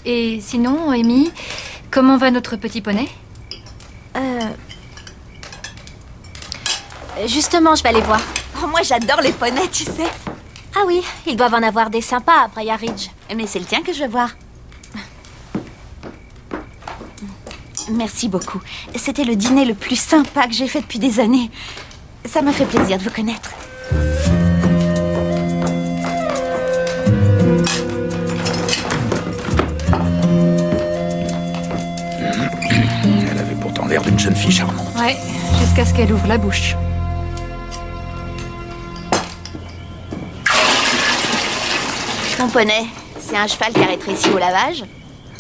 Et sinon, Amy, comment va notre petit poney? Justement, je vais aller voir. Oh, moi, j'adore les poneys, tu sais. Ah oui, ils doivent en avoir des sympas à Briar Ridge. Mais c'est le tien que je veux voir. Merci beaucoup. C'était le dîner le plus sympa que j'ai fait depuis des années. Ça m'a fait plaisir de vous connaître. Elle avait pourtant l'air d'une jeune fille charmante. Ouais, jusqu'à ce qu'elle ouvre la bouche. Ton poney, c'est un cheval qui a rétréci au lavage?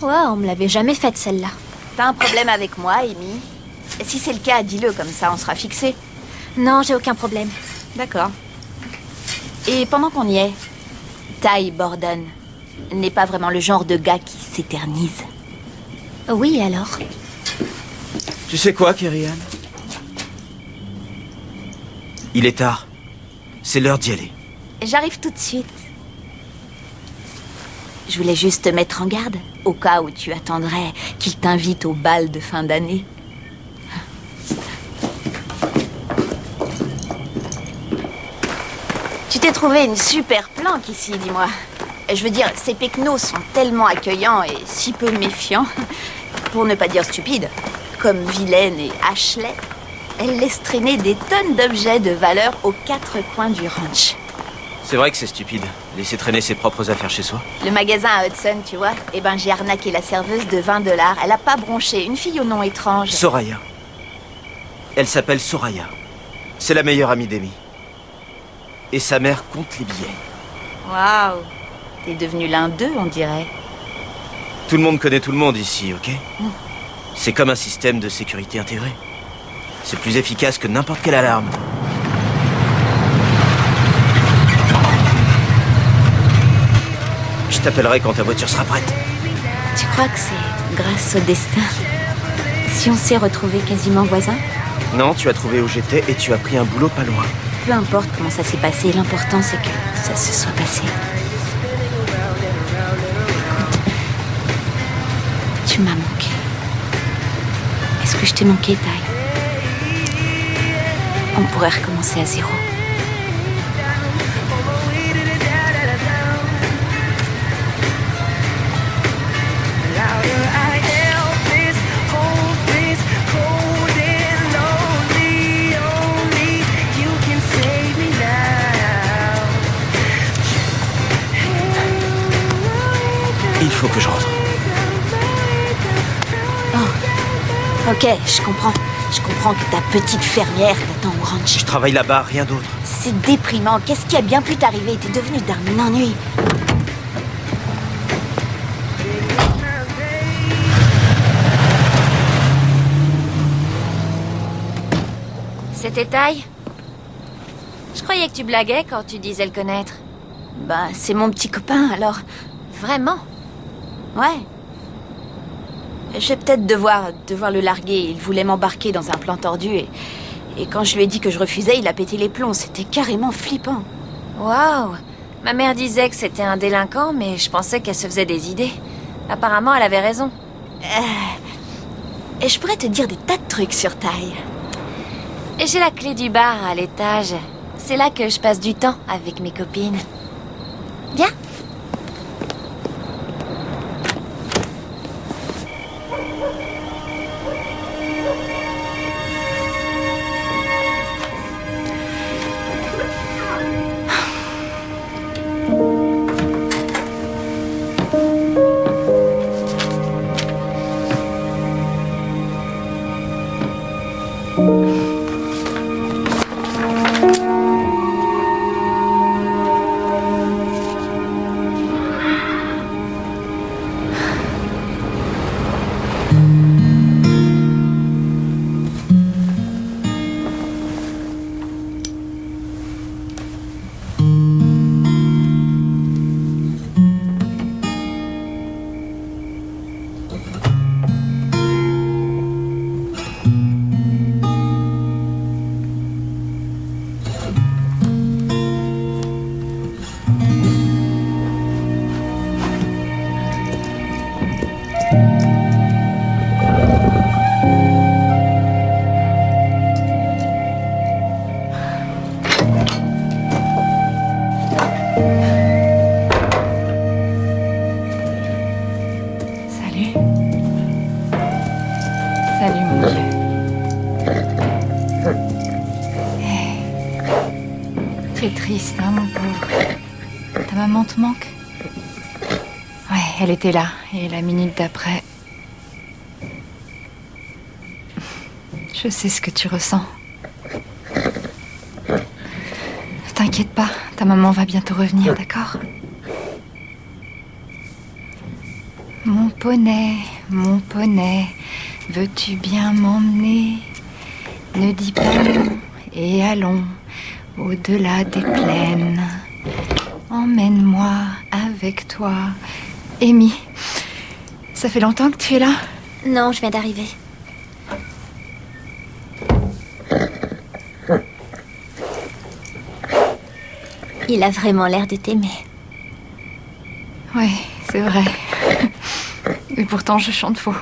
Ouais, on me l'avait jamais faite celle-là. T'as un problème avec moi, Amy? Si c'est le cas, dis-le, comme ça on sera fixé. Non, j'ai aucun problème. D'accord. Et pendant qu'on y est, Ty Borden n'est pas vraiment le genre de gars qui s'éternise. Oui, alors? Tu sais quoi, Kerry-Ann? Il est tard. C'est l'heure d'y aller. J'arrive tout de suite. Je voulais juste te mettre en garde, au cas où tu attendrais qu'il t'invite au bal de fin d'année. Tu t'es trouvé une super planque ici, dis-moi. Je veux dire, ces pecnos sont tellement accueillants et si peu méfiants, pour ne pas dire stupides, comme Vilaine et Ashley. Elles laissent traîner des tonnes d'objets de valeur aux quatre coins du ranch. C'est vrai que c'est stupide, laisser traîner ses propres affaires chez soi. Le magasin à Hudson, tu vois, eh ben j'ai arnaqué la serveuse de 20 $. Elle a pas bronché, une fille au nom étrange. Soraya. Elle s'appelle Soraya. C'est la meilleure amie d'Amy. Et sa mère compte les billets. Waouh, t'es devenu l'un d'eux, on dirait. Tout le monde connaît tout le monde ici, ok? C'est comme un système de sécurité intégré. C'est plus efficace que n'importe quelle alarme. Je t'appellerai quand ta voiture sera prête. Tu crois que c'est grâce au destin si on s'est retrouvés quasiment voisins? Non, tu as trouvé où j'étais et tu as pris un boulot pas loin. Peu importe comment ça s'est passé, l'important c'est que ça se soit passé. Écoute, tu m'as manqué. Est-ce que je t'ai manqué, Ty? On pourrait recommencer à zéro. Il faut que je rentre. Oh, ok, je comprends. Je comprends que ta petite fermière t'attend au ranch. Je travaille là-bas, rien d'autre. C'est déprimant. Qu'est-ce qui a bien pu t'arriver? T'es devenu d'un ennui. C'était Ty? Je croyais que tu blaguais quand tu disais le connaître. Bah, c'est mon petit copain, alors. Vraiment? Ouais. Je vais peut-être devoir le larguer. Il voulait m'embarquer dans un plan tordu et quand je lui ai dit que je refusais, il a pété les plombs. C'était carrément flippant. Waouh! Ma mère disait que c'était un délinquant, mais je pensais qu'elle se faisait des idées. Apparemment, elle avait raison. Et je pourrais te dire des tas de trucs sur Ty. Et j'ai la clé du bar à l'étage. C'est là que je passe du temps avec mes copines. Viens. triste, hein, mon pauvre. Ta maman te manque? Ouais, elle était là. Et la minute d'après... Je sais ce que tu ressens. Ne t'inquiète pas, ta maman va bientôt revenir, d'accord? Mon poney, veux-tu bien m'emmener? Ne dis pas non et allons au-delà des plaines. Emmène-moi avec toi. Amy, ça fait longtemps que tu es là? Non, je viens d'arriver. Il a vraiment l'air de t'aimer. Oui, c'est vrai. Et pourtant, je chante faux.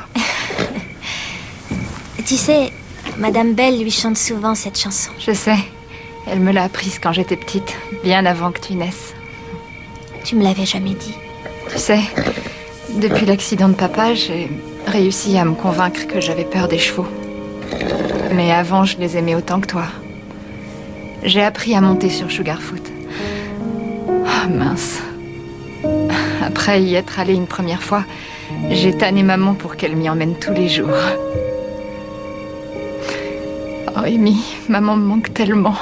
Tu sais, Madame Belle lui chante souvent cette chanson. Je sais. Elle me l'a apprise quand j'étais petite, bien avant que tu naisses. Tu me l'avais jamais dit. Tu sais, depuis l'accident de papa, j'ai réussi à me convaincre que j'avais peur des chevaux. Mais avant, je les aimais autant que toi. J'ai appris à monter sur Sugarfoot. Oh, mince. Après y être allée une première fois, j'ai tanné maman pour qu'elle m'y emmène tous les jours. Oh, Amy, maman me manque tellement.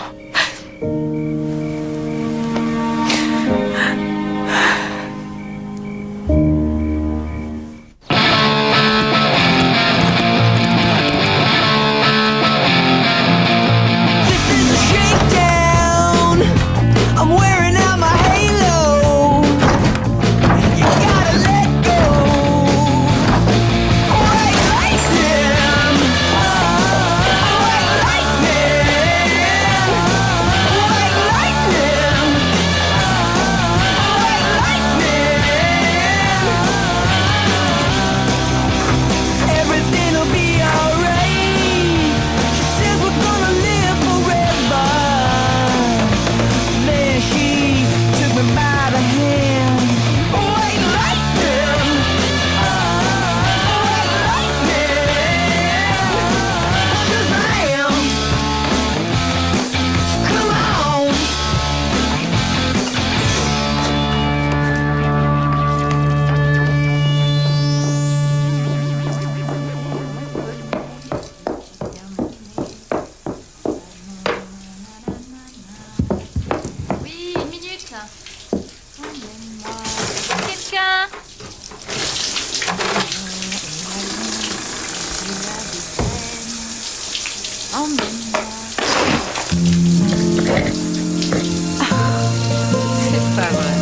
C'est pas vrai.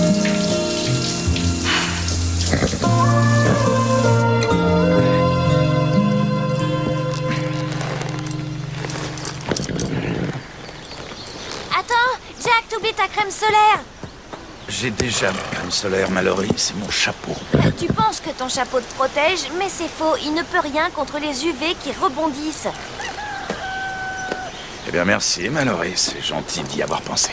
Attends, Jack, t'oublies ta crème solaire. J'ai déjà ma crème solaire, Mallory, c'est mon chapeau. Tu penses que ton chapeau te protège, mais c'est faux. Il ne peut rien contre les UV qui rebondissent. Eh bien, merci, Mallory, c'est gentil d'y avoir pensé.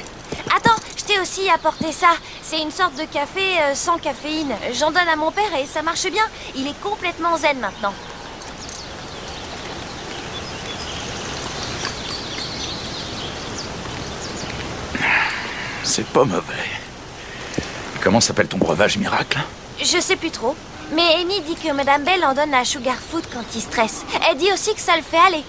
Attends, je t'ai aussi apporté ça. C'est une sorte de café sans caféine. J'en donne à mon père et ça marche bien. Il est complètement zen maintenant. C'est pas mauvais. Comment s'appelle ton breuvage miracle? Je sais plus trop. Mais Amy dit que Madame Belle en donne à Sugarfoot quand il stresse. Elle dit aussi que ça le fait aller.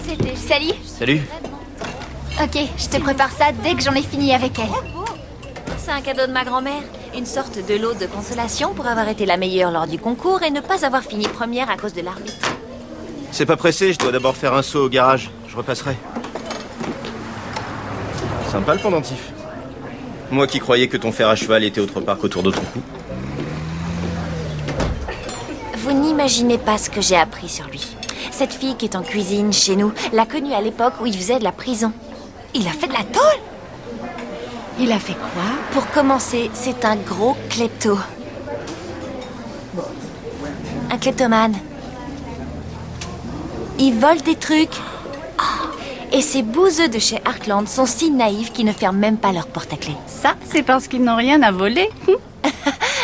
C'était... Salut. Salut. Ok, je te prépare ça dès que j'en ai fini avec elle. C'est un cadeau de ma grand-mère. Une sorte de lot de consolation pour avoir été la meilleure lors du concours et ne pas avoir fini première à cause de l'arbitre. C'est pas pressé, je dois d'abord faire un saut au garage. Je repasserai. Sympa le pendentif. Moi qui croyais que ton fer à cheval était autre part qu'autour de ton cou. Vous n'imaginez pas ce que j'ai appris sur lui. Cette fille qui est en cuisine chez nous l'a connue à l'époque où il faisait de la prison. Il a fait de la tôle? Il a fait quoi? Pour commencer, c'est un gros klepto. Un kleptomane. Il vole des trucs. Oh, Et ces bouseux de chez Heartland sont si naïfs qu'ils ne ferment même pas leur porte à clé. Ça, c'est parce qu'ils n'ont rien à voler.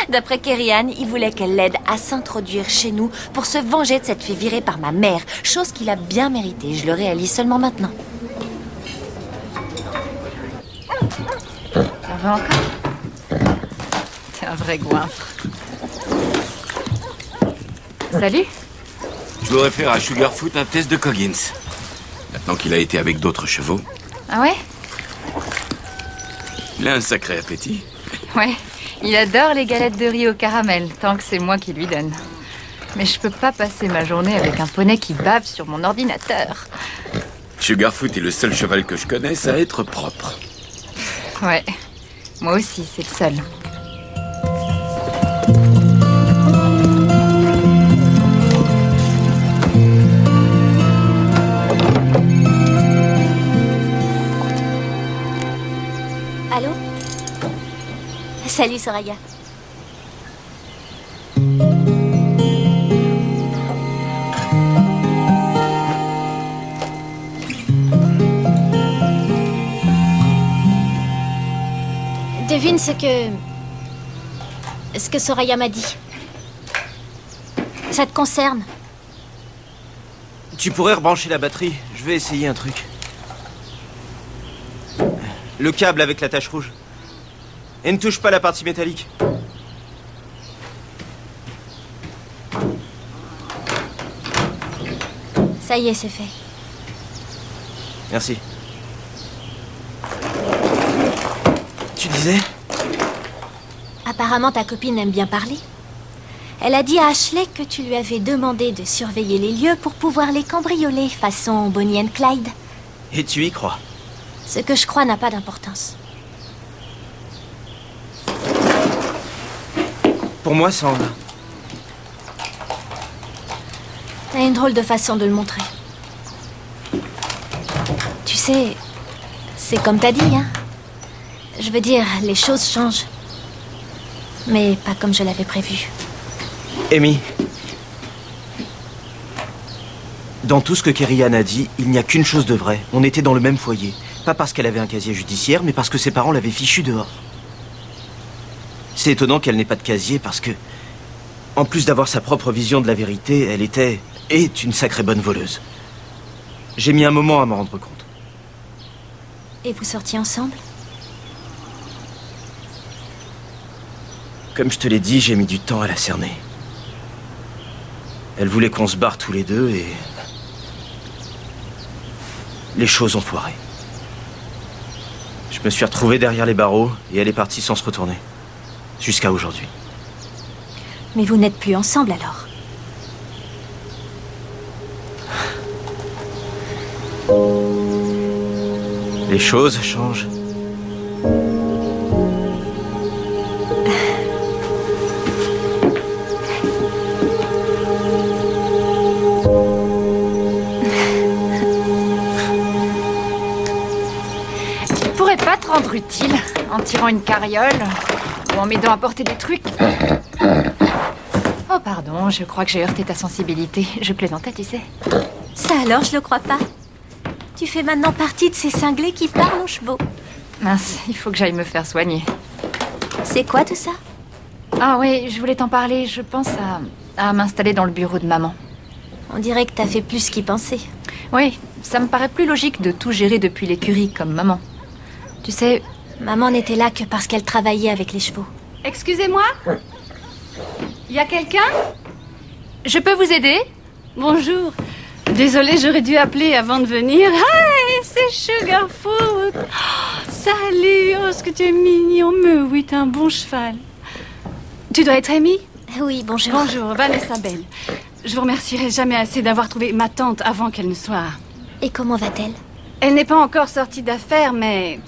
D'après Kerry-Ann, il voulait qu'elle l'aide à s'introduire chez nous pour se venger de s'être fait virer par ma mère, chose qu'il a bien méritée. Je le réalise seulement maintenant. T'en veux encore? T'es un vrai goinfre. Salut. Je voudrais faire à Sugarfoot un test de Coggins. Maintenant qu'il a été avec d'autres chevaux, Ah ouais? il a un sacré appétit. Ouais. Il adore les galettes de riz au caramel, tant que c'est moi qui lui donne. Mais je peux pas passer ma journée avec un poney qui bave sur mon ordinateur. Sugarfoot est le seul cheval que je connaisse à être propre. Ouais. Moi aussi, c'est le seul. Allô? Salut Soraya. Devine ce que Soraya m'a dit. Ça te concerne. Tu pourrais rebrancher la batterie. Je vais essayer un truc. Le câble avec la tache rouge. Et ne touche pas la partie métallique. Ça y est, c'est fait. Merci. Tu disais? Apparemment, ta copine aime bien parler. Elle a dit à Ashley que tu lui avais demandé de surveiller les lieux pour pouvoir les cambrioler, façon Bonnie and Clyde. Et tu y crois? Ce que je crois n'a pas d'importance. Pour moi, ça en a. T'as une drôle de façon de le montrer. Tu sais, c'est comme t'as dit, hein. Je veux dire, les choses changent. Mais pas comme je l'avais prévu. Amy. Dans tout ce que Kerry-Ann a dit, il n'y a qu'une chose de vraie. On était dans le même foyer. Pas parce qu'elle avait un casier judiciaire, mais parce que ses parents l'avaient fichue dehors. C'est étonnant qu'elle n'ait pas de casier parce que, en plus d'avoir sa propre vision de la vérité, elle est une sacrée bonne voleuse. J'ai mis un moment à m'en rendre compte. Et vous sortiez ensemble? Comme je te l'ai dit, j'ai mis du temps à la cerner. Elle voulait qu'on se barre tous les deux et... les choses ont foiré. Je me suis retrouvé derrière les barreaux et elle est partie sans se retourner. Jusqu'à aujourd'hui. Mais vous n'êtes plus ensemble alors? Les choses changent. Tu pourrais pas te rendre utile en tirant une carriole ou en m'aidant à porter des trucs? Oh pardon, je crois que j'ai heurté ta sensibilité. Je plaisantais, tu sais. Ça alors, je le crois pas. Tu fais maintenant partie de ces cinglés qui parlent aux chevaux. Mince, il faut que j'aille me faire soigner. C'est quoi tout ça? Ah oui, je voulais t'en parler. Je pense à m'installer dans le bureau de maman. On dirait que t'as fait plus qu'y penser. Oui, ça me paraît plus logique de tout gérer depuis l'écurie comme maman. Tu sais... Maman n'était là que parce qu'elle travaillait avec les chevaux. Excusez-moi? Y a quelqu'un? Je peux vous aider? Bonjour. Désolée, j'aurais dû appeler avant de venir. Hey, c'est Sugarfoot. Oh, salut, oh, ce que tu es mignon. Mais oui, t'es un bon cheval. Tu dois être Amy? Oui, bonjour. Bonjour, Vanessa Bell. Je vous remercierai jamais assez d'avoir trouvé ma tante avant qu'elle ne soit... Et comment va-t-elle? Elle n'est pas encore sortie d'affaires, mais